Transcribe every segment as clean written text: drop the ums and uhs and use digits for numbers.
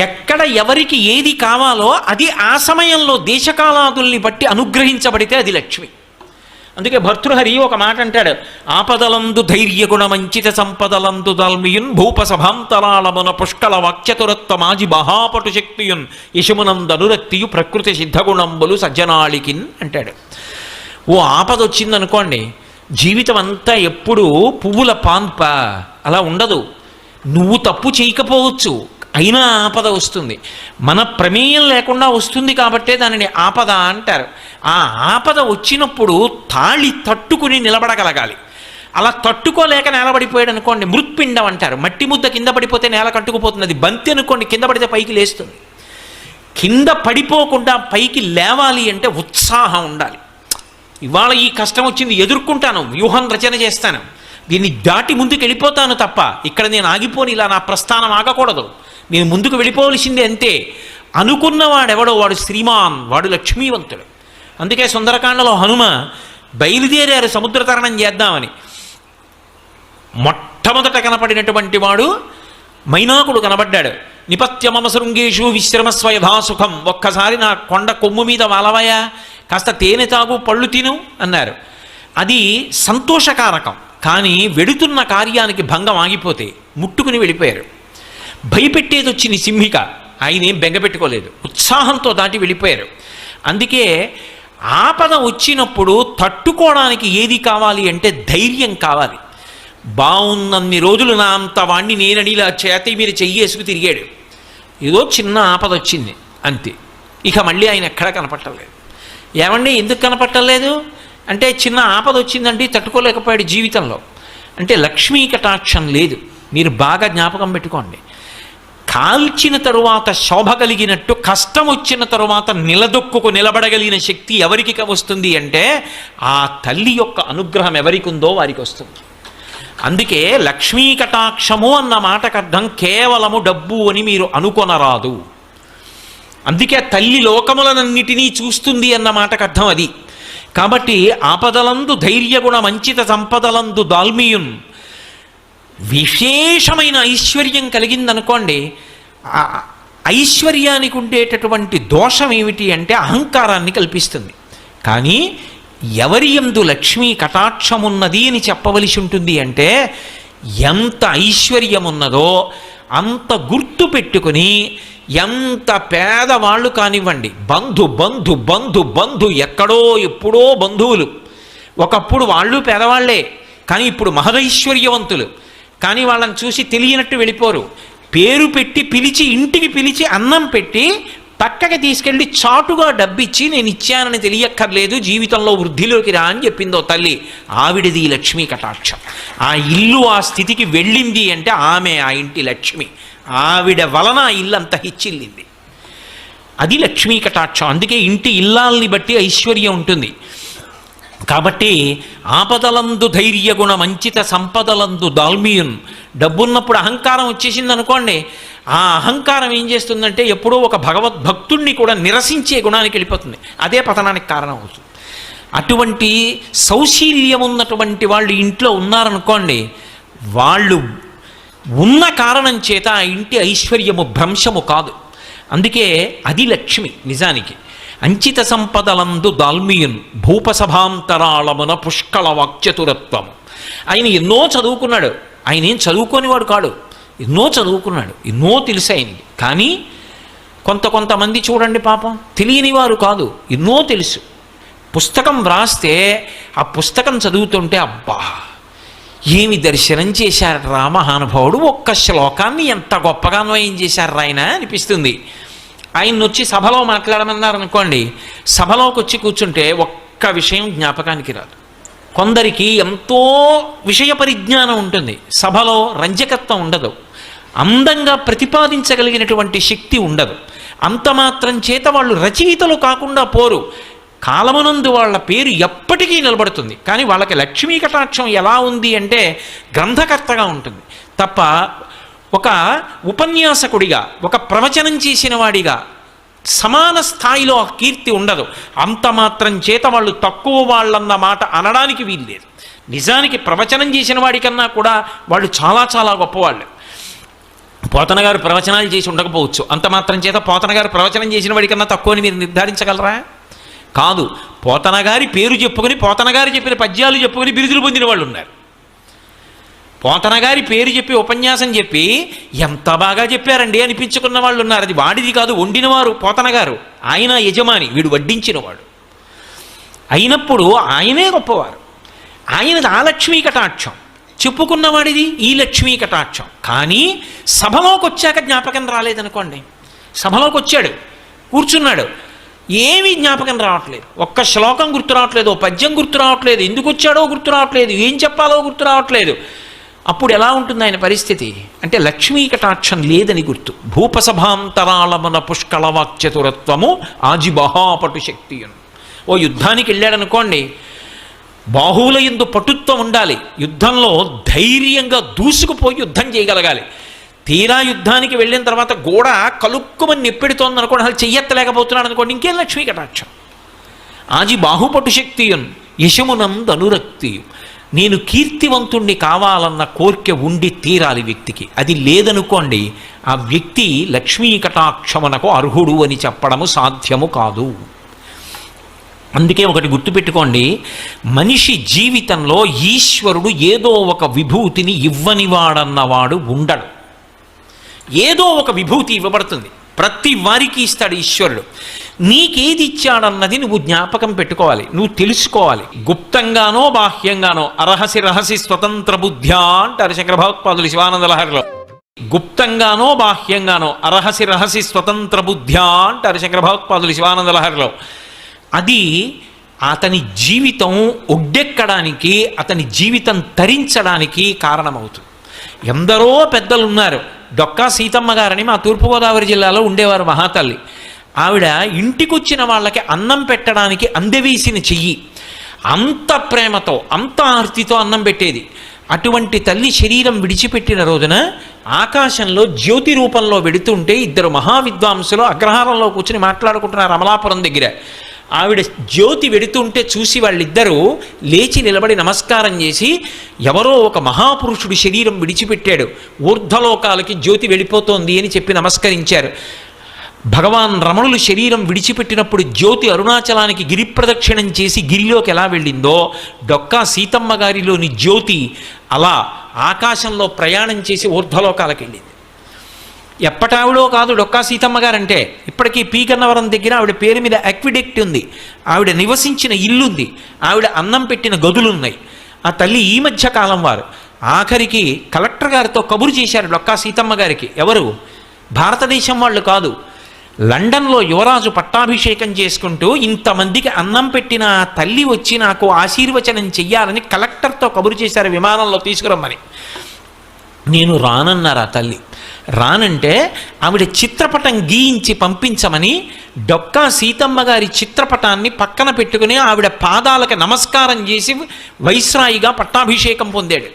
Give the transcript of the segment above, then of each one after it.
ఎక్కడ ఎవరికి ఏది కావాలో అది ఆ సమయంలో దేశకాలాదుల్ని బట్టి అనుగ్రహించబడితే అది లక్ష్మి. అందుకే భర్తృహరి ఒక మాట అంటాడు, ఆపదలందు ధైర్యగుణమంచిత సంపదలందు దల్మియున్ భూపసభాంతరాళమున పుష్కల వాక్యతురత్వ మాజి మహాపటు శక్తియున్ యశమునందనురక్తియు ప్రకృతి సిద్ధగుణంబులు సజ్జనాళికిన్ అంటాడు. ఓ ఆపద వచ్చిందనుకోండి, జీవితం అంతా ఎప్పుడూ పువ్వుల పాన్ప అలా ఉండదు. నువ్వు తప్పు చేయకపోవచ్చు, అయినా ఆపద వస్తుంది. మన ప్రమేయం లేకుండా వస్తుంది కాబట్టే దానిని ఆపద అంటారు. ఆ ఆపద వచ్చినప్పుడు తాళి తట్టుకుని నిలబడగలగాలి. అలా తట్టుకోలేక నేలబడిపోయాడు అనుకోండి, మృత్పిండం అంటారు. మట్టి ముద్ద కింద పడిపోతే నేల కట్టుకుపోతుంది. అది బంతి అనుకోండి, కింద పడితే పైకి లేస్తుంది. కింద పడిపోకుండా పైకి లేవాలి అంటే ఉత్సాహం ఉండాలి. ఇవాళ ఈ కష్టం వచ్చింది, ఎదుర్కొంటాను, వ్యూహం రచన చేస్తాను, దీన్ని దాటి ముందుకు వెళ్ళిపోతాను తప్ప ఇక్కడ నేను ఆగిపోని, ఇలా నా ప్రస్థానం ఆగకూడదు, నేను ముందుకు వెళ్ళిపోవలసిందే అంతే అనుకున్నవాడెవడో వాడు శ్రీమాన్, వాడు లక్ష్మీవంతుడు. అందుకే సుందరకాండలో హనుమ బయలుదేరారు సముద్ర తరణం చేద్దామని. మొట్టమొదట కనపడినటువంటి వాడు మైనాకుడు కనబడ్డాడు. నిపత్యమమ శృంగేషు విశ్రమస్వ యథాసుఖం, ఒక్కసారి నా కొండ కొమ్ము మీద వాలవయా, కాస్త తేనె తాగు, పళ్ళు తిను అన్నారు. అది సంతోషకారకం. కానీ వెడుతున్న కార్యానికి భంగం ఆగిపోతే ముట్టుకుని వెళ్ళిపోయారు. భయపెట్టేది వచ్చింది సింహిక, ఆయనేం బెంగపెట్టుకోలేదు, ఉత్సాహంతో దాటి వెళ్ళిపోయారు. అందుకే ఆపద వచ్చినప్పుడు తట్టుకోవడానికి ఏది కావాలి అంటే ధైర్యం కావాలి. బాగున్నన్ని రోజులు నా అంత వాణ్ణి నేనని ఇలా చేతి మీరు చెయ్యేసుకు తిరిగాడు. ఏదో చిన్న ఆపద వచ్చింది అంతే, ఇక మళ్ళీ ఆయన ఎక్కడా కనపట్టలేదు. ఏమండి ఎందుకు కనపట్టలేదు అంటే, చిన్న ఆపద వచ్చిందండి తట్టుకోలేకపోయాడు జీవితంలో అంటే లక్ష్మీ కటాక్షం లేదు. మీరు బాగా జ్ఞాపకం పెట్టుకోండి, కాల్చిన తరువాత శోభ కలిగినట్టు కష్టం వచ్చిన తరువాత నిలదొక్కుకు నిలబడగలిగిన శక్తి ఎవరికి వస్తుంది అంటే ఆ తల్లి యొక్క అనుగ్రహం ఎవరికి ఉందో వారికి వస్తుంది. అందుకే లక్ష్మీ కటాక్షము అన్న మాటకు అర్థం కేవలము డబ్బు అని మీరు అనుకొనరాదు. అందుకే తల్లి లోకములనన్నిటినీ చూస్తుంది అన్న మాటకు అర్థం అది. కాబట్టి ఆపదలందు ధైర్యగుణ మంచిత సంపదలందు దాల్మియున్, విశేషమైన ఐశ్వర్యం కలిగిందనుకోండి, ఐశ్వర్యానికి ఉండేటటువంటి దోషం ఏమిటి అంటే అహంకారాన్ని కల్పిస్తుంది. కానీ ఎవరి యందు లక్ష్మీ కటాక్షమున్నది అని చెప్పవలసి ఉంటుంది అంటే, ఎంత ఐశ్వర్యమున్నదో అంత గుర్తు పెట్టుకుని, ఎంత పేదవాళ్ళు కానివ్వండి, బంధు బంధు బంధు బంధు ఎక్కడో ఎప్పుడో బంధువులు, ఒకప్పుడు వాళ్ళు పేదవాళ్లే కానీ ఇప్పుడు మహదైశ్వర్యవంతులు, కానీ వాళ్ళని చూసి తెలియనట్టు వెళ్ళిపోరు. పేరు పెట్టి పిలిచి, ఇంటికి పిలిచి అన్నం పెట్టి పక్కకి తీసుకెళ్ళి చాటుగా డబ్బిచ్చి నేను ఇచ్చానని తెలియక్కర్లేదు, జీవితంలో వృద్ధిలోకి రా అని చెప్పిందో తల్లి. ఆవిడది లక్ష్మీ కటాక్షం. ఆ ఇల్లు ఆ స్థితికి వెళ్ళింది అంటే ఆమె ఆ ఇంటి లక్ష్మి, ఆవిడ వలన ఆ ఇల్లు అంత హిచ్చిల్లింది. అది లక్ష్మీ కటాక్షం. అందుకే ఇంటి ఇల్లాల్ని బట్టి ఐశ్వర్యం ఉంటుంది. కాబట్టి ఆపదలందు ధైర్యగుణ మంచిత సంపదలందు దాల్మియున్, డబ్బున్నప్పుడు అహంకారం వచ్చేసింది అనుకోండి, ఆ అహంకారం ఏం చేస్తుందంటే ఎప్పుడో ఒక భగవద్భక్తుణ్ణి కూడా నిరసించే గుణానికి వెళ్ళిపోతుంది. అదే పతనానికి కారణం అవుతుంది. అటువంటి సౌశీల్యం ఉన్నటువంటి వాళ్ళు ఇంట్లో ఉన్నారనుకోండి, వాళ్ళు ఉన్న కారణం చేత ఆ ఇంటి ఐశ్వర్యము భ్రంశము కాదు. అందుకే అది లక్ష్మి నిజానికి. అంచిత సంపదలందు దాల్మియున్ భూపసభాంతరాళమున పుష్కళ వాక్చతురత్వం. ఆయన ఎన్నో చదువుకున్నాడు, ఆయన ఏం చదువుకోనివాడు కాడు, ఎన్నో చదువుకున్నాడు, ఎన్నో తెలుసు ఆయనకి. కానీ కొంతమంది చూడండి పాపం తెలియని వారు కాదు, ఎన్నో తెలుసు. పుస్తకం వ్రాస్తే ఆ పుస్తకం చదువుతుంటే అబ్బా ఏమి దర్శనం చేశారు రా మహానుభావుడు, ఒక్క శ్లోకాన్ని ఎంత గొప్పగా అన్వయం చేశారు ఆయన అనిపిస్తుంది. ఆయన్ని వచ్చి సభలో మాట్లాడమన్నారనుకోండి, సభలోకి వచ్చి కూర్చుంటే ఒక్క విషయం జ్ఞాపకానికి రాదు. కొందరికి ఎంతో విషయ పరిజ్ఞానం ఉంటుంది, సభలో రంజకత్వం ఉండదు, అందంగా ప్రతిపాదించగలిగినటువంటి శక్తి ఉండదు. అంత మాత్రం చేత వాళ్ళు రచయితలు కాకుండా పోరు. కాలమునందు వాళ్ళ పేరు ఎప్పటికీ నిలబడుతుంది. కానీ వాళ్ళకి లక్ష్మీ కటాక్షం ఎలా ఉంది అంటే గ్రంథకర్తగా ఉంటుంది తప్ప ఒక ఉపన్యాసకుడిగా, ఒక ప్రవచనం చేసిన వాడిగా సమాన స్థాయిలో కీర్తి ఉండదు. అంత మాత్రం చేత వాళ్ళు తక్కువ వాళ్ళన్న మాట అనడానికి వీల్లేదు. నిజానికి ప్రవచనం చేసిన వాడికన్నా కూడా వాళ్ళు చాలా చాలా గొప్పవాళ్ళు. పోతన గారు ప్రవచనాలు చేసి ఉండకపోవచ్చు, అంత మాత్రం చేత పోతన గారు ప్రవచనం చేసిన వాడికన్నా తక్కువ అని మీరు నిర్ధారించగలరా? కాదు. పోతన గారి పేరు చెప్పుకొని, పోతన గారు చెప్పిన పద్యాలు చెప్పుకొని బిరుదులు పొందిన వాళ్ళు ఉన్నారు. పోతన గారి పేరు చెప్పి ఉపన్యాసం చెప్పి ఎంత బాగా చెప్పారండి అనిపించుకున్న వాళ్ళు ఉన్నారు. అది వాడిది కాదు, వండినవారు పోతన గారు, ఆయన యజమాని, వీడు వడ్డించినవాడు. అయినప్పుడు ఆయనే గొప్పవారు. ఆయనది ఆ లక్ష్మీ కటాక్షం, చెప్పుకున్నవాడిది ఈ లక్ష్మీ కటాక్షం. కానీ సభలోకి వచ్చాక జ్ఞాపకం రాలేదనుకోండి, సభలోకి వచ్చాడు, కూర్చున్నాడు, ఏమీ జ్ఞాపకం రావట్లేదు, ఒక్క శ్లోకం గుర్తు రావట్లేదు, ఓ పద్యం గుర్తు రావట్లేదు, ఎందుకు వచ్చాడో గుర్తు రావట్లేదు, ఏం చెప్పాలో గుర్తు రావట్లేదు. అప్పుడు ఎలా ఉంటుంది ఆయన పరిస్థితి అంటే లక్ష్మీ కటాక్షం లేదని గుర్తు. భూపసభాంతరాళమున పుష్కళవాక్చతురత్వము ఆజిబహాపటు శక్తియును. ఓ యుద్ధానికి వెళ్ళాడనుకోండి, బాహువుల యందు పటుత్వం ఉండాలి, యుద్ధంలో ధైర్యంగా దూసుకుపోయి యుద్ధం చేయగలగాలి. తీరా యుద్ధానికి వెళ్ళిన తర్వాత గోడ కలుక్కుమని నెప్పెడుతోంది అనుకోండి, అసలు చెయ్యెత్తలేకపోతున్నాడు అనుకోండి, ఇంకేం లక్ష్మీ కటాక్షం. ఆజి బాహుపటు శక్తియున్ యశమునందు అనురక్తియు. నేను కీర్తివంతుణ్ణి కావాలన్న కోరిక ఉండి తీరాలి వ్యక్తికి. అది లేదనుకోండి, ఆ వ్యక్తి లక్ష్మీ కటాక్షమునకు అర్హుడు అని చెప్పడము సాధ్యము కాదు. అందుకే ఒకటి గుర్తుపెట్టుకోండి, మనిషి జీవితంలో ఈశ్వరుడు ఏదో ఒక విభూతిని ఇవ్వనివాడన్నవాడు ఉండడు. ఏదో ఒక విభూతి ఇవ్వబడుతుంది, ప్రతి వారికి ఇస్తాడు ఈశ్వరుడు. నీకేది ఇచ్చాడన్నది నువ్వు జ్ఞాపకం పెట్టుకోవాలి, నువ్వు తెలుసుకోవాలి. గుప్తంగానో బాహ్యంగానో అరహసి రహసి స్వతంత్ర బుద్ధ్యా అంటారు శంకర భగవత్పాదులు శివానంద లహరిలో. గుప్తంగానో బాహ్యంగానో అరహసి రహసి స్వతంత్ర బుద్ధ్యా అంటారు శంకర భగవత్పాదులు శివానంద లహరిలో. అది అతని జీవితం ఒడ్డెక్కడానికి, అతని జీవితం తరించడానికి కారణమవుతుంది. ఎందరో పెద్దలు ఉన్నారు. డొక్కా సీతమ్మ గారని మా తూర్పుగోదావరి జిల్లాలో ఉండేవారు మహాతల్లి. ఆవిడ ఇంటికొచ్చిన వాళ్ళకి అన్నం పెట్టడానికి అందవేసిన చెయ్యి, అంత ప్రేమతో అంత ఆర్తితో అన్నం పెట్టేది. అటువంటి తల్లి శరీరం విడిచిపెట్టిన రోజున ఆకాశంలో జ్యోతి రూపంలో వెడుతుంటే ఇద్దరు మహావిద్వాంసులు అగ్రహారంలో కూర్చుని మాట్లాడుకుంటున్నారు అమలాపురం దగ్గర. ఆవిడ జ్యోతి వెడుతుంటే చూసి వాళ్ళిద్దరూ లేచి నిలబడి నమస్కారం చేసి, ఎవరో ఒక మహాపురుషుడు శరీరం విడిచిపెట్టాడు, ఊర్ధ్వలోకాలకి జ్యోతి వెళ్ళిపోతోంది అని చెప్పి నమస్కరించారు. భగవాన్ రమణులు శరీరం విడిచిపెట్టినప్పుడు జ్యోతి అరుణాచలానికి గిరి ప్రదక్షిణం చేసి గిరిలోకి ఎలా వెళ్ళిందో, డొక్కా సీతమ్మ గారిలోని జ్యోతి అలా ఆకాశంలో ప్రయాణం చేసి ఊర్ధ్వలోకాలకు వెళ్ళింది. ఎప్పటావిడో కాదు డొక్కా సీతమ్మ గారంటే, ఇప్పటికీ పీకన్నవరం దగ్గర ఆవిడ పేరు మీద అక్విడెక్ట్ ఉంది, ఆవిడ నివసించిన ఇల్లుంది, ఆవిడ అన్నం పెట్టిన గదులున్నాయి. ఆ తల్లి ఈ మధ్య కాలం వారు ఆఖరికి కలెక్టర్ గారితో కబురు చేశారు డొక్కా సీతమ్మ గారికి. ఎవరు? భారతదేశం వాళ్ళు కాదు, లండన్లో యువరాజు పట్టాభిషేకం చేసుకుంటూ ఇంతమందికి అన్నం పెట్టిన తల్లి వచ్చి నాకు ఆశీర్వచనం చెయ్యాలని కలెక్టర్తో కబురు చేశారు విమానంలో తీసుకురమ్మని. నేను రానన్నారు ఆ తల్లి. రానంటే ఆవిడ చిత్రపటం గీయించి పంపించమని డొక్కా సీతమ్మ గారి చిత్రపటాన్ని పక్కన పెట్టుకుని ఆవిడ పాదాలకు నమస్కారం చేసి వైస్రాయిగా పట్టాభిషేకం పొందాడు.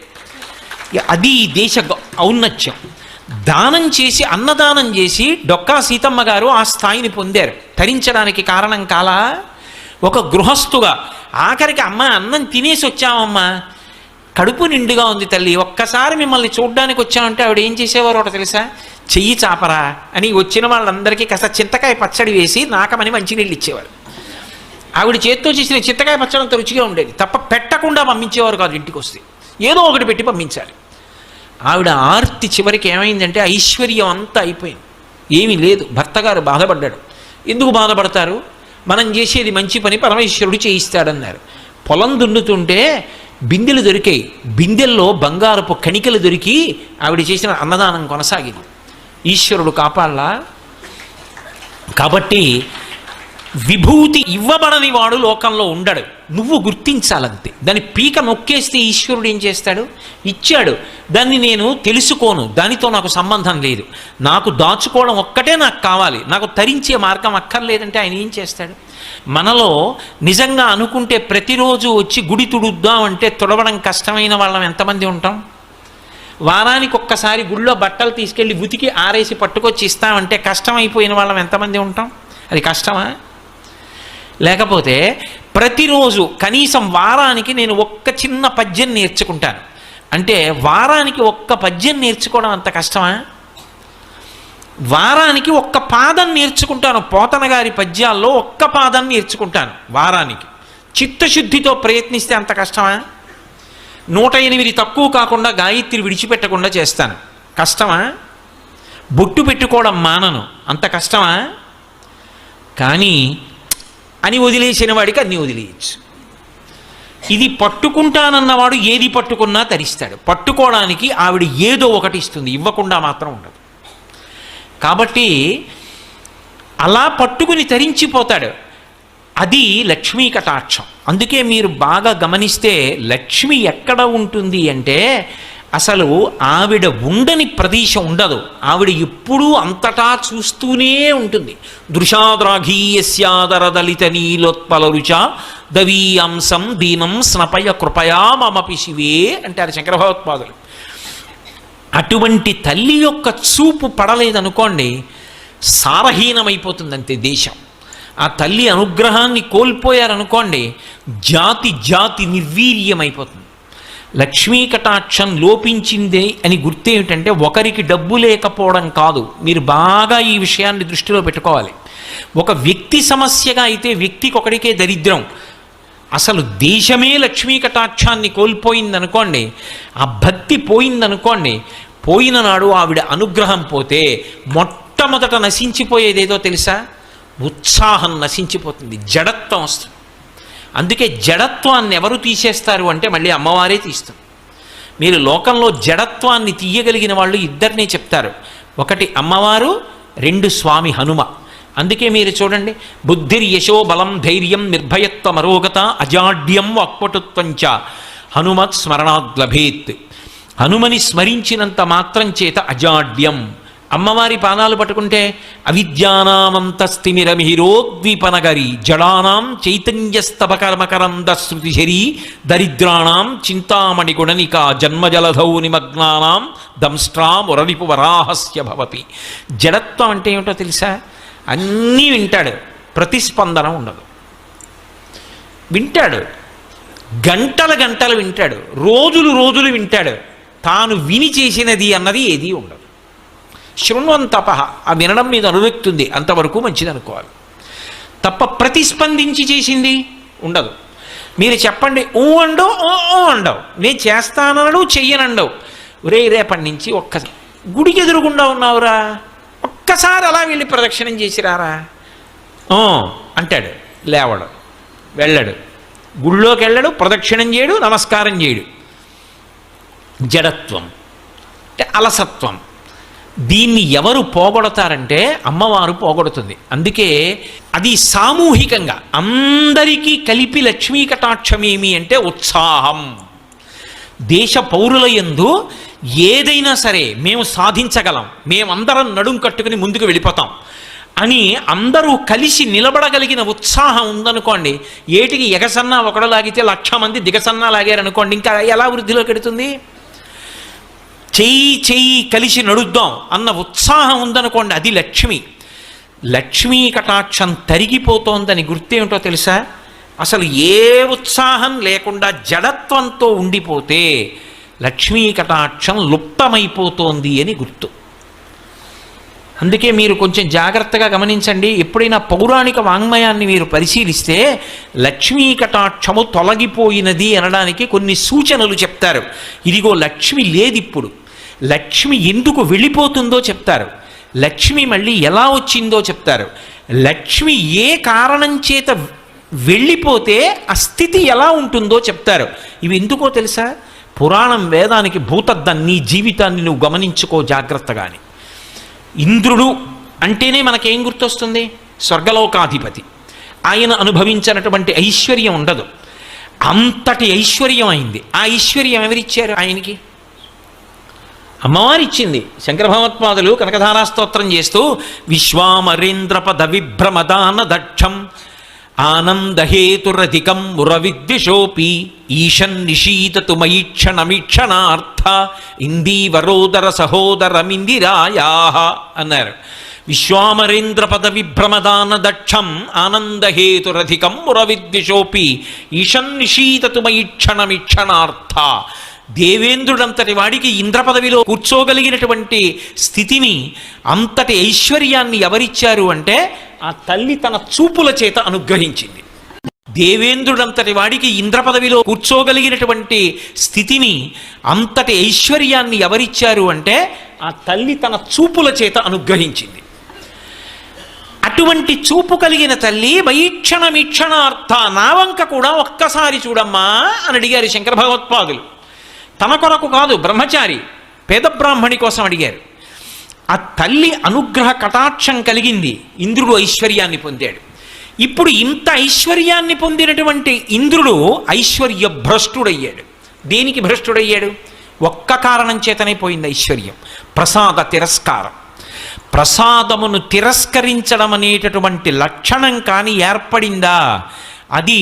అది దేశ ఔన్నత్యం. దానం చేసి, అన్నదానం చేసి డొక్కా సీతమ్మ గారు ఆ స్థాయిని పొందారు. తరించడానికి కారణం కాలా? ఒక గృహస్థుగా ఆఖరికి అమ్మ అన్నం తినేసి వచ్చామమ్మా, కడుపు నిండుగా ఉంది తల్లి, ఒక్కసారి మిమ్మల్ని చూడ్డానికి వచ్చామంటే ఆవిడ ఏం చేసేవారు ఒకటి తెలుసా? చెయ్యి చాపరా అని వచ్చిన వాళ్ళందరికీ కాస్త చింతకాయ పచ్చడి వేసి నాకమని మంచినీళ్ళు ఇచ్చేవారు. ఆవిడ చేత్తో చేసిన చింతకాయ పచ్చడి అంత రుచిగా ఉండేది తప్ప పెట్టకుండా పంపించేవారు కాదు. ఇంటికి వస్తే ఏదో ఒకటి పెట్టి పంపించాలి. ఆవిడ ఆర్తి చివరికి ఏమైందంటే ఐశ్వర్యం అంతా అయిపోయింది, ఏమీ లేదు. భర్త గారు బాధపడ్డాడు. ఎందుకు బాధపడతారు? మనం చేసేది మంచి పని, పరమేశ్వరుడు చేయిస్తాడన్నారు. పొలం దున్నుతుంటే బిందెలు దొరికాయి, బిందెల్లో బంగారపు కణికలు దొరికి ఆవిడ చేసిన అన్నదానం కొనసాగింది. ఈశ్వరుడు కాపాడలా? కాబట్టి విభూతి ఇవ్వబడని వాడు లోకంలో ఉండడు, నువ్వు గుర్తించాలంతే. దాన్ని పీక నొక్కేస్తే ఈశ్వరుడు ఏం చేస్తాడు? ఇచ్చాడు, దాన్ని నేను తెలుసుకోను, దానితో నాకు సంబంధం లేదు, నాకు దాచుకోవడం ఒక్కటే నాకు కావాలి, నాకు తరించే మార్గం అక్కర్లేదంటే ఆయన ఏం చేస్తాడు? మనలో నిజంగా అనుకుంటే ప్రతిరోజు వచ్చి గుడి తుడుద్దామంటే తుడవడం కష్టమైన వాళ్ళం ఎంతమంది ఉంటాం? వారానికి ఒక్కసారి గుళ్ళో బట్టలు తీసుకెళ్ళి ఉతికి ఆరేసి పట్టుకొచ్చి ఇస్తామంటే కష్టమైపోయిన వాళ్ళం ఎంతమంది ఉంటాం? అది కష్టమా? లేకపోతే ప్రతిరోజు కనీసం వారానికి నేను ఒక్క చిన్న పద్యం నేర్చుకుంటాను అంటే వారానికి ఒక్క పద్యం నేర్చుకోవడం అంత కష్టమా? వారానికి ఒక్క పాదం నేర్చుకుంటాను. పోతన గారి పద్యాల్లో ఒక్క పాదం నేర్చుకుంటాను వారానికి. చిత్తశుద్ధితో ప్రయత్నిస్తే అంత కష్టమా? 108 తక్కువ కాకుండా గాయత్రి విడిచిపెట్టకుండా చేస్తాను. కష్టమా? బొట్టు పెట్టుకోవడం మానను, అంత కష్టమా? కానీ అని వదిలేసిన వాడికి అన్నీ వదిలేయచ్చు. ఇది పట్టుకుంటానన్నవాడు ఏది పట్టుకున్నా తరిస్తాడు. పట్టుకోవడానికి ఆవిడ ఏదో ఒకటి ఇస్తుంది, ఇవ్వకుండా మాత్రం ఉండదు. కాబట్టి అలా పట్టుకుని తరించిపోతాడు. అది లక్ష్మీ కటాక్షం. అందుకే మీరు బాగా గమనిస్తే లక్ష్మి ఎక్కడ ఉంటుంది అంటే అసలు ఆవిడ ఉండని ప్రదేశం ఉండదు. ఆవిడ ఎప్పుడూ అంతటా చూస్తూనే ఉంటుంది. దృశాద్రాఘీయస్యాదర దళిత నీలోత్పల రుచ దవీయాంశం దీనం స్నపయ కృపయా మమపి శివే అంటారు శంకర భగవత్పాదులు. అటువంటి తల్లి యొక్క చూపు పడలేదనుకోండి, సారహీనమైపోతుందంతే దేశం. ఆ తల్లి అనుగ్రహాన్ని కోల్పోయారనుకోండి, జాతి జాతి నిర్వీర్యమైపోతుంది. లక్ష్మీ కటాక్షం లోపించింది అని గుర్తేమిటంటే ఒకరికి డబ్బు లేకపోవడం కాదు. మీరు బాగా ఈ విషయాన్ని దృష్టిలో పెట్టుకోవాలి. ఒక వ్యక్తి సమస్యగా అయితే వ్యక్తికి ఒకడికే దరిద్రం. అసలు దేశమే లక్ష్మీ కటాక్షాన్ని కోల్పోయిందనుకోండి, ఆ భక్తి పోయిందనుకోండి, పోయిన నాడు ఆవిడ అనుగ్రహం పోతే మొట్టమొదట నశించిపోయేదేదో తెలుసా? ఉత్సాహం నశించిపోతుంది, జడత్వం వస్తుంది. అందుకే జడత్వాన్ని ఎవరు తీసేస్తారు అంటే మళ్ళీ అమ్మవారే తీస్తుంది. మీరు లోకంలో జడత్వాన్ని తీయగలిగిన వాళ్ళు ఇద్దరినే చెప్తారు. ఒకటి అమ్మవారు, 2 స్వామి హనుమ. అందుకే మీరు చూడండి, బుద్ధిర్యశో బలం ధైర్యం నిర్భయత్వ మరోగత అజాడ్యం వాక్పటుత్వంచ హనుమత్ స్మరణాద్లభేత్. హనుమని స్మరించినంత మాత్రం చేత అజాడ్యం. అమ్మవారి పాదాలు పట్టుకుంటే అవిద్యానామంతస్తిమిరమిహిరోద్వీపనగరి జడానాం చైతన్యస్తబకర్మకరంద శృతిశరీ దరిద్రాణం చింతామణి గుణనిక జన్మజలధౌ నిమగ్నానాం దంష్ట్రామురరిపు వరాహస్య భవతి. జడత్వం అంటే ఏమిటో తెలుసా? అన్నీ వింటాడు, ప్రతిస్పందన ఉండదు. వింటాడు, గంటల గంటలు వింటాడు, రోజులు రోజులు వింటాడు. తాను విని చేసినది అన్నది ఏదీ ఉండదు. శృణ్వంతపహ, ఆ వినడం మీద అనురక్తి ఉంది, అంతవరకు మంచిది అనుకోవాలి తప్ప ప్రతిస్పందించి చేసింది ఉండదు. మీరు చెప్పండి ఊ అండవు, ఓ అండవు, నేను చేస్తానడు చెయ్యనండవు. రేపటి నుంచి ఒక్క గుడికి ఎదురుగుండా ఉన్నావురా, ఒక్కసారి అలా వెళ్ళి ప్రదక్షిణం చేసిరారా అంటాడు. లేవడు, వెళ్ళడు, గుళ్ళోకి వెళ్ళడు, ప్రదక్షిణం చేయడు, నమస్కారం చేయడు. జడత్వం అంటే అలసత్వం. దీన్ని ఎవరు పోగొడతారంటే అమ్మవారు పోగొడుతుంది. అందుకే అది సామూహికంగా అందరికీ కలిపి లక్ష్మీ కటాక్షం ఏమి అంటే ఉత్సాహం. దేశ పౌరుల యందు ఏదైనా సరే మేము సాధించగలం, మేమందరం నడుం కట్టుకుని ముందుకు వెళ్ళిపోతాం అని అందరూ కలిసి నిలబడగలిగిన ఉత్సాహం ఉందనుకోండి, ఏటికి ఎగసన్నా ఒకడు లాగితే 1,00,000 మంది దిగసన్నా లాగారనుకోండి, ఇంకా ఎలా వృద్ధిలోకి ఎడుతుంది? చెయ్యి కలిసి నడుద్దాం అన్న ఉత్సాహం ఉందనుకోండి, అది లక్ష్మి. లక్ష్మీ కటాక్షం తరిగిపోతోందని గుర్తేమిటో తెలుసా? అసలు ఏ ఉత్సాహం లేకుండా జడత్వంతో ఉండిపోతే లక్ష్మీ కటాక్షం లుప్తమైపోతోంది అని గుర్తు. అందుకే మీరు కొంచెం జాగ్రత్తగా గమనించండి. ఎప్పుడైనా పౌరాణిక వాంగ్మయాన్ని మీరు పరిశీలిస్తే లక్ష్మీ కటాక్షము తొలగిపోయినది అనడానికి కొన్ని సూచనలు చెప్తారు. ఇదిగో లక్ష్మి లేదిప్పుడు, లక్ష్మి ఎందుకు వెళ్ళిపోతుందో చెప్తారు, లక్ష్మి మళ్ళీ ఎలా వచ్చిందో చెప్తారు, లక్ష్మి ఏ కారణం చేత వెళ్ళిపోతే ఆ స్థితి ఎలా ఉంటుందో చెప్తారు. ఇవి ఎందుకో తెలుసా? పురాణం వేదానికి భూతద్దం. నీ జీవితాన్ని నువ్వు గమనించుకో జాగ్రత్తగాని. ఇంద్రుడు అంటేనే మనకేం గుర్తొస్తుంది? స్వర్గలోకాధిపతి. ఆయన అనుభవించినటువంటి ఐశ్వర్యం ఉండదు, అంతటి ఐశ్వర్యం అయింది. ఆ ఐశ్వర్యం ఎవరిచ్చారు ఆయనకి? అమ్మవారిచ్చింది. శంకర భగవత్పాదులు కనకధారా స్తోత్రం చేస్తూ విశ్వామరేంద్రపద విభ్రమదాన దక్షం ఆనందహేతురధికం మురవిద్విషోపి ఈశన్ నిశీతతు మయీక్షణమీక్షణార్థ ఇందీవరోదర సహోదరమిందిరాయా అన్నారు. విశ్వామరేంద్ర పద విభ్రమదాన దక్షం ఆనందహేతురధికం మురవిద్విషోపి ఈశన్ నిశీతతు మయీక్షణమీక్షణార్థ. దేవేంద్రుడంతటి వాడికి ఇంద్ర పదవిలో కూర్చోగలిగినటువంటి స్థితిని, అంతటి ఐశ్వర్యాన్ని ఎవరిచ్చారు అంటే ఆ తల్లి తన చూపుల చేత అనుగ్రహించింది. దేవేంద్రుడంతటి వాడికి ఇంద్ర పదవిలో కూర్చోగలిగినటువంటి స్థితిని, అంతటి ఐశ్వర్యాన్ని ఎవరిచ్చారు అంటే ఆ తల్లి తన చూపుల చేత అనుగ్రహించింది. అటువంటి చూపు కలిగిన తల్లి వైక్షణమీక్షణార్థ, నా వంక కూడా ఒక్కసారి చూడమ్మా అని అడిగారు శంకర భగవత్పాదులు. తన కొరకు కాదు, బ్రహ్మచారి పేద బ్రాహ్మణి కోసం అడిగారు. ఆ తల్లి అనుగ్రహ కటాక్షం కలిగింది, ఇంద్రుడు ఐశ్వర్యాన్ని పొందాడు. ఇప్పుడు ఇంత ఐశ్వర్యాన్ని పొందినటువంటి ఇంద్రుడు ఐశ్వర్య భ్రష్టుడయ్యాడు. దేనికి భ్రష్టుడయ్యాడు? ఒక్క కారణం చేతనే పోయింది ఐశ్వర్యం, ప్రసాద తిరస్కారం. ప్రసాదమును తిరస్కరించడం అనేటటువంటి లక్షణం కానీ ఏర్పడిందా, అది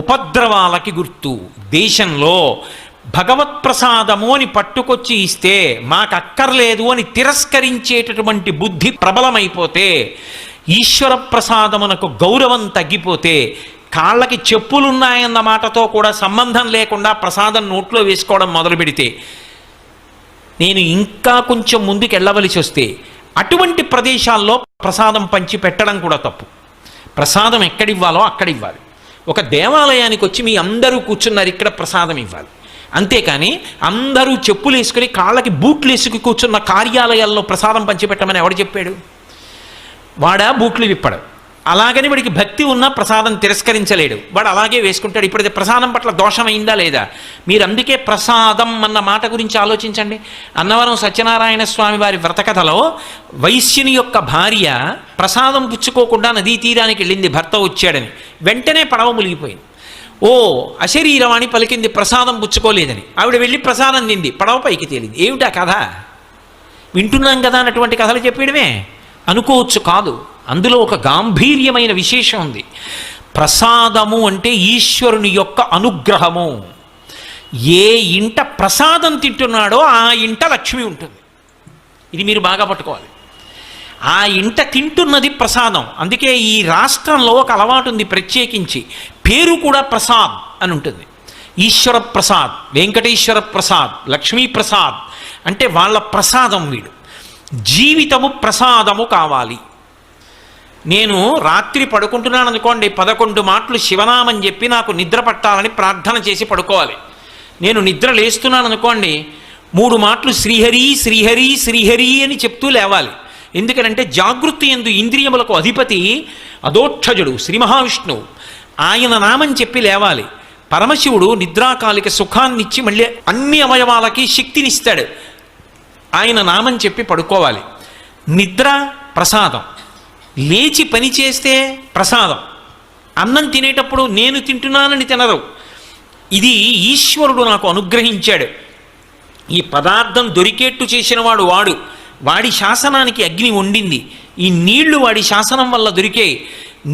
ఉపద్రవాలకి గుర్తు. దేశంలో భగవత్ ప్రసాదము అని పట్టుకొచ్చి ఇస్తే మాకు అక్కర్లేదు అని తిరస్కరించేటటువంటి బుద్ధి ప్రబలమైపోతే, ఈశ్వర ప్రసాదమునకు గౌరవం తగ్గిపోతే, కాళ్ళకి చెప్పులున్నాయన్న మాటతో కూడా సంబంధం లేకుండా ప్రసాదం నోట్లో వేసుకోవడం మొదలు పెడితే, నేను ఇంకా కొంచెం ముందుకు వెళ్ళవలసి వస్తే అటువంటి ప్రదేశాల్లో ప్రసాదం పంచి పెట్టడం కూడా తప్పు. ప్రసాదం ఎక్కడివ్వాలో అక్కడ ఇవ్వాలి. ఒక దేవాలయానికి వచ్చి మీ అందరూ కూర్చున్నారు, ఇక్కడ ప్రసాదం ఇవ్వాలి. అంతేకాని అందరూ చెప్పులు వేసుకుని కాళ్ళకి బూట్లు వేసుకు కూర్చున్న కార్యాలయాల్లో ప్రసాదం పంచిపెట్టమని ఎవడు చెప్పాడు? వాడా బూట్లు విప్పడు. అలాగని వాడికి భక్తి ఉన్నా ప్రసాదం తిరస్కరించలేడు, వాడు అలాగే వేసుకుంటాడు. ఇప్పుడు ప్రసాదం పట్ల దోషమైందా లేదా? మీరు అందుకే ప్రసాదం అన్న మాట గురించి ఆలోచించండి. అన్నవరం సత్యనారాయణ స్వామి వారి వ్రతకథలో వైశ్యుని యొక్క భార్య ప్రసాదం పుచ్చుకోకుండా నదీ తీరానికి వెళ్ళింది, భర్త వచ్చాడని. వెంటనే పడవ మునిగిపోయింది. ఓ అశరీరవాణి పలికింది, ప్రసాదం పుచ్చుకోలేదని. ఆవిడ వెళ్ళి ప్రసాదం తింది, పడవ పైకి తేలింది. ఏమిటా కథ? వింటున్నాం కదా అన్నటువంటి కథలు చెప్పేయడమే అనుకోవచ్చు. కాదు, అందులో ఒక గాంభీర్యమైన విశేషం ఉంది. ప్రసాదము అంటే ఈశ్వరుని యొక్క అనుగ్రహము. ఏ ఇంట ప్రసాదం తింటున్నాడో ఆ ఇంట లక్ష్మి ఉంటుంది. ఇది మీరు బాగా పట్టుకోవాలి. ఆ ఇంట తింటున్నది ప్రసాదం. అందుకే ఈ రాష్ట్రంలో ఒక అలవాటు ఉంది, ప్రత్యేకించి పేరు కూడా ప్రసాద్ అని ఉంటుంది. ఈశ్వర ప్రసాద్, వెంకటేశ్వర ప్రసాద్, లక్ష్మీ ప్రసాద్ అంటే వాళ్ళ ప్రసాదం వీడు. జీవితము ప్రసాదము కావాలి. నేను రాత్రి పడుకుంటున్నాను అనుకోండి, 11 మాటలు శివనామని చెప్పి నాకు నిద్ర పట్టాలని ప్రార్థన చేసి పడుకోవాలి. నేను నిద్ర లేస్తున్నాను అనుకోండి, 3 మాటలు శ్రీహరి శ్రీహరి శ్రీహరి అని చెప్తూ లేవాలి. ఎందుకంటే జాగృతి యందు ఇంద్రియములకు అధిపతి అదోక్షజుడు శ్రీ మహావిష్ణువు, ఆయన నామం చెప్పి లేవాలి. పరమశివుడు నిద్రాకాలిక సుఖాన్నిచ్చి మళ్ళీ అన్ని అవయవాలకి శక్తినిస్తాడు, ఆయన నామం చెప్పి పడుకోవాలి. నిద్ర ప్రసాదం, లేచి పని చేస్తే ప్రసాదం. అన్నం తినేటప్పుడు నేను తింటున్నానని తినరు. ఇది ఈశ్వరుడు నాకు అనుగ్రహించాడు. ఈ పదార్థం దొరికేట్టు చేసినవాడు వాడు, వాడి శాసనానికి అగ్ని వండింది. ఈ నీళ్లు వాడి శాసనం వల్ల దొరికే.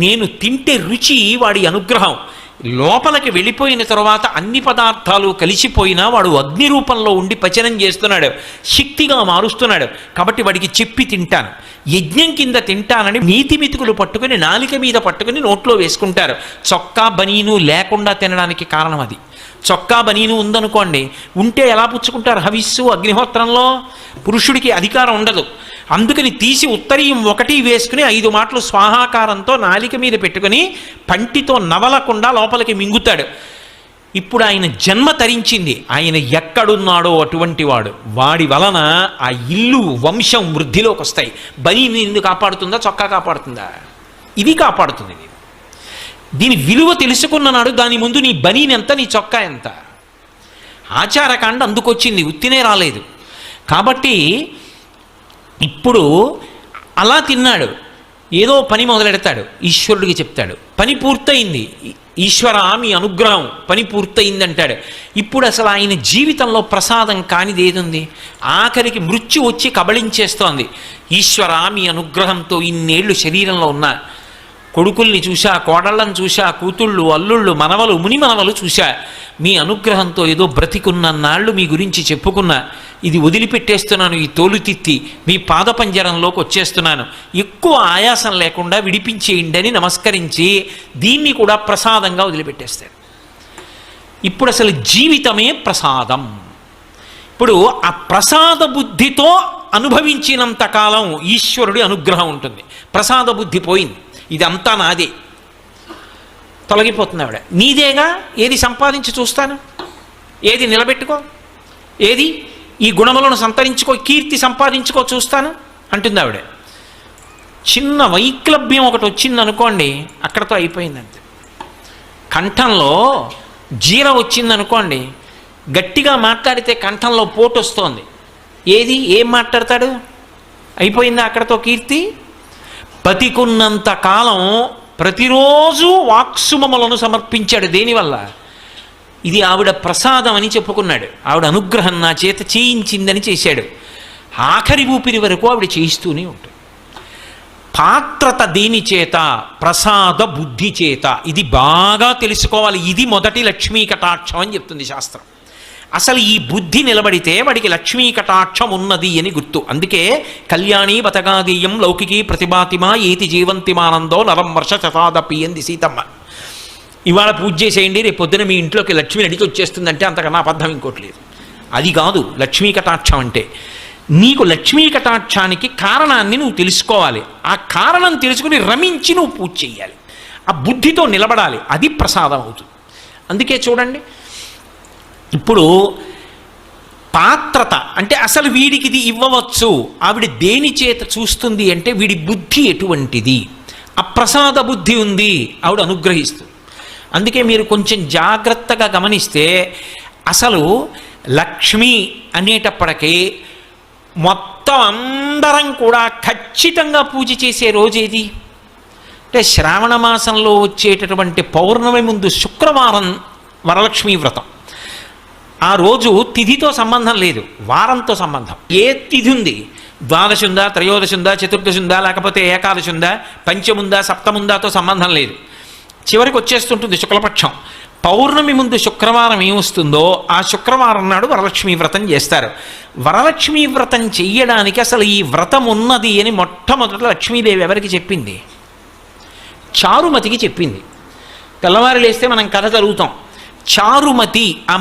నేను తింటే రుచి వాడి అనుగ్రహం. లోపలికి వెళ్ళిపోయిన తర్వాత అన్ని పదార్థాలు కలిసిపోయినా వాడు అగ్ని రూపంలో ఉండి పచనం చేస్తున్నాడు, శక్తిగా మారుస్తున్నాడు. కాబట్టి వాడికి చెప్పి తింటాను, యజ్ఞం కింద తింటానని నీతి మితుకులు పట్టుకుని నాలిక మీద పట్టుకుని నోట్లో వేసుకుంటారు. చొక్కా బనీను లేకుండా తినడానికి కారణం అది. చొక్కా బనీను ఉందనుకోండి, ఉంటే ఎలా పుచ్చుకుంటారు? హవిస్సు అగ్నిహోత్రంలో పురుషుడికి అధికారం ఉండదు. అందుకని తీసి ఉత్తరీయం 1 వేసుకుని 5 మాటలు స్వాహాకారంతో నాలిక మీద పెట్టుకుని పంటితో నవలకుండా లోపలికి మింగుతాడు. ఇప్పుడు ఆయన జన్మ తరించింది. ఆయన ఎక్కడున్నాడో అటువంటి వాడు, వాడి వలన ఆ ఇల్లు వంశం వృద్ధిలోకి వస్తాయి. బనీని ఎందుకు కాపాడుతుందా? చొక్కా కాపాడుతుందా? ఇది కాపాడుతుంది. దీని విలువ తెలుసుకున్ననాడు దాని ముందు నీ బనీని ఎంత, నీ చొక్కా ఎంత. ఆచారకాండ అందుకొచ్చింది, ఉత్తినే రాలేదు. కాబట్టి ఇప్పుడు అలా తిన్నాడు, ఏదో పని మొదలెడతాడు, ఈశ్వరుడికి చెప్తాడు, పని పూర్తయింది, ఈశ్వర మీ అనుగ్రహం, పని పూర్తయింది అంటాడు. ఇప్పుడు అసలు ఆయన జీవితంలో ప్రసాదం కానిది ఏదుంది? ఆఖరికి మృత్యు వచ్చి కబళించేస్తోంది. ఈశ్వర మీ అనుగ్రహంతో ఇన్నేళ్లు శరీరంలో ఉన్నా, కొడుకుల్ని చూశా, కోడళ్ళను చూశా, కూతుళ్ళు, అల్లుళ్ళు, మనవలు, ముని మనవలు చూశా, మీ అనుగ్రహంతో ఏదో బ్రతికున్నన్నాళ్ళు మీ గురించి చెప్పుకున్నా, ఇది వదిలిపెట్టేస్తున్నాను, ఈ తోలుతిత్తి మీ పాదపంజరంలోకి వచ్చేస్తున్నాను, ఎక్కువ ఆయాసం లేకుండా విడిపించేయండి అని నమస్కరించి దీన్ని కూడా ప్రసాదంగా వదిలిపెట్టేస్తాడు. ఇప్పుడు అసలు జీవితమే ప్రసాదం. ఇప్పుడు ఆ ప్రసాద బుద్ధితో అనుభవించినంత కాలం ఈశ్వరుడి అనుగ్రహం ఉంటుంది. ప్రసాద బుద్ధి పోయింది, ఇదంతా నాదే, తొలగిపోతుంది ఆవిడ. నీదేగా, ఏది సంపాదించి చూస్తాను, ఏది నిలబెట్టుకో, ఏది ఈ గుణములను సంతరించుకో, కీర్తి సంపాదించుకో చూస్తాను అంటుంది ఆవిడ. చిన్న వైక్లభ్యం ఒకటి వచ్చింది అనుకోండి, అక్కడతో అయిపోయిందంతే. కంఠంలో జీర వచ్చిందనుకోండి, గట్టిగా మాట్లాడితే కంఠంలో పోటు వస్తోంది, ఏది ఏం మాట్లాడతాడు, అయిపోయిందా అక్కడతో కీర్తి. బతికున్నంత కాలం ప్రతిరోజు వాక్సుమములను సమర్పించాడు. దేనివల్ల? ఇది ఆవిడ ప్రసాదం అని చెప్పుకున్నాడు, ఆవిడ అనుగ్రహం నా చేత చేయించిందని చేశాడు. ఆఖరి ఊపిరి వరకు ఆవిడ చేయిస్తూనే ఉంటుంది. పాత్రత దేని చేత? ప్రసాద బుద్ధి చేత. ఇది బాగా తెలుసుకోవాలి. ఇది మొదటి లక్ష్మీ కటాక్షం అని చెప్తుంది శాస్త్రం. అసలు ఈ బుద్ధి నిలబడితే వాడికి లక్ష్మీ కటాక్షం ఉన్నది అని గుర్తు. అందుకే కళ్యాణి బతగాదీయం లౌకికీ ప్రతిభాతిమా ఏతి జీవంతిమానందో నరం వర్ష శతాదపి అంది సీతమ్మ. ఇవాళ పూజ చేసేయండి, రేపు పొద్దున మీ ఇంట్లోకి లక్ష్మి నడిచి వచ్చేస్తుందంటే అంతకన్నా అబద్ధం ఇంకోటి లేదు. అది కాదు లక్ష్మీ కటాక్షం అంటే. నీకు లక్ష్మీ కటాక్షానికి కారణాన్ని నువ్వు తెలుసుకోవాలి. ఆ కారణం తెలుసుకుని రమించి నువ్వు పూజ చేయాలి. ఆ బుద్ధితో నిలబడాలి, అది ప్రసాదం అవుతుంది. అందుకే చూడండి, ఇప్పుడు పాత్రత అంటే అసలు వీడికి ఇది ఇవ్వవచ్చు, ఆవిడ దేని చేత చూస్తుంది అంటే వీడి బుద్ధి ఎటువంటిది, అప్రసాద బుద్ధి ఉంది, ఆవిడ అనుగ్రహిస్తుంది. అందుకే మీరు కొంచెం జాగ్రత్తగా గమనిస్తే అసలు లక్ష్మి అనేటప్పటికీ మొత్తం అందరం కూడా ఖచ్చితంగా పూజ చేసే రోజేది అంటే శ్రావణ మాసంలో వచ్చేటటువంటి పౌర్ణమి ముందు శుక్రవారం వరలక్ష్మీ వ్రతం. ఆ రోజు తిథితో సంబంధం లేదు, వారంతో సంబంధం. ఏ తిథి ఉంది, ద్వాదశి ఉందా, త్రయోదశి ఉందా, చతుర్దశి ఉందా, లేకపోతే ఏకాదశి ఉందా, పంచముందా, సప్తముందాతో సంబంధం లేదు. చివరికి వచ్చేస్తుంటుంది శుక్లపక్షం. పౌర్ణమి ముందు శుక్రవారం ఏమొస్తుందో ఆ శుక్రవారం నాడు వరలక్ష్మీ వ్రతం చేస్తారు. వరలక్ష్మీ వ్రతం చెయ్యడానికి అసలు ఈ వ్రతం ఉన్నది అని మొట్టమొదట లక్ష్మీదేవి ఎవరికి చెప్పింది? చారుమతికి చెప్పింది. తెల్లవారు లేస్తే మనం కథ చదువుతాం. చారుమతి ఆ